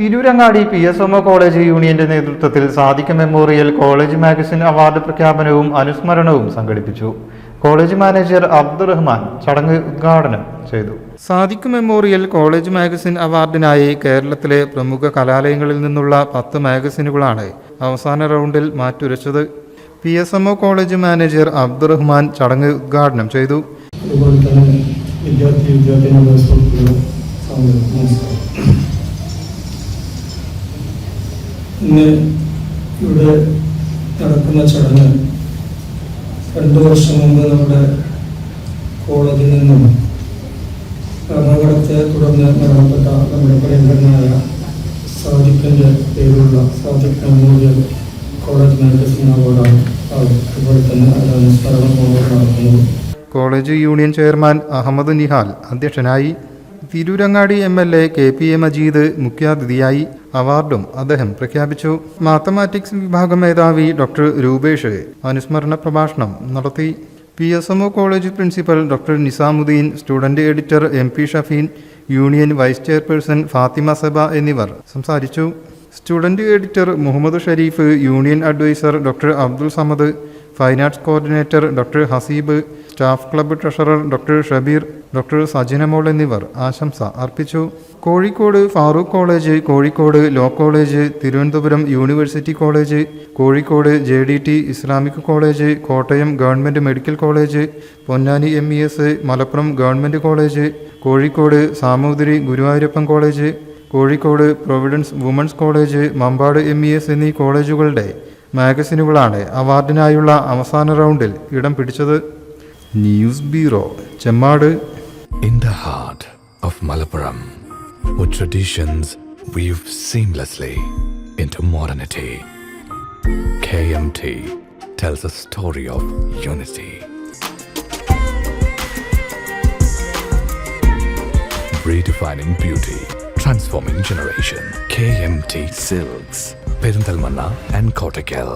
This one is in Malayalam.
തിരൂരങ്ങാടി PSMO കോളേജ് യൂണിയന്റെ നേതൃത്വത്തിൽ Sadiq memorial college magazine award പ്രഖ്യാപനവും അനുസ്മരണവും സംഘടിപ്പിച്ചു. കോളേജ് മാനേജർ അബ്ദുറഹ്മാൻ ചടങ്ങ് ഉദ്ഘാടനം ചെയ്തു. സാദിഖ് മെമ്മോറിയൽ കോളേജ് മാഗസിൻ അവാർഡിനായി കേരളത്തിലെ പ്രമുഖ കലാലയങ്ങളിൽ നിന്നുള്ള 10 മാഗസിനുകളാണ് അവസാന റൗണ്ടിൽ മാറ്റുരച്ചത്. PSMO കോളേജ് മാനേജർ അബ്ദുറഹ്മാൻ ചടങ്ങ് ഉദ്ഘാടനം ചെയ്തു. ഇന്ന് ഇവിടെ നടക്കുന്ന ചടങ്ങ് 2 വർഷം മുമ്പ് നമ്മുടെ കോളേജിൽ നിന്നും അപകടത്തെ തുടർന്ന് മരണപ്പെട്ട നമ്മുടെ പ്രിയങ്കരനായ സാദിഖിൻ്റെ പേരിലുള്ള സാദിഖ് മെമ്മോറിയൽ കോളേജ് മാഗസിൻ അവാർഡാണ്. അതുപോലെ തന്നെ അനുസ്മരണം നടക്കുന്നത്. College union chairman Ahmed Nihal അധ്യക്ഷനായി. തിരൂരങ്ങാടി MLA KP മജീദ് മുഖ്യാതിഥിയായി. അവാർഡും അദ്ദേഹം പ്രഖ്യാപിച്ചു. മാത്തമാറ്റിക്സ് വിഭാഗം മേധാവി ഡോക്ടർ രൂപേഷ് അനുസ്മരണ പ്രഭാഷണം നടത്തി. PSMO college principal doctor Nizamuddin, student editor MP Shafeen, union vice chairperson Fathima Saba എന്നിവർ സംസാരിച്ചു. Student editor Muhammad Sharif, union adviser doctor Abdul Samad, fine arts coordinator doctor Haseeb, staff club treasurer doctor Shabeer, doctor Sajinamol എന്നിവർ ആശംസ അർപ്പിച്ചു. Kozhikode Farook college, Kozhikode law college, Thiruvananthapuram university college, Kozhikode JDT Islamic college, Kottayam government medical college, Ponnani MES, Malappuram government college, Kozhikode Samoothiri Guruvayurappan college, Kozhikode Providence women's college, Mampad MES എന്നീ കോളേജുകളുടെ മാഗസിനുകളാണ് അവാർഡിനായുള്ള അവസാന റൗണ്ടിൽ ഇടം പിടിച്ചത്. News bureau, Chemmad. In the heart of Malappuram, where traditions weave seamlessly into modernity, KMT tells a story of unity. Redefining beauty, transforming generation. KMT Silks, Perinthalmanna and Kottakkal.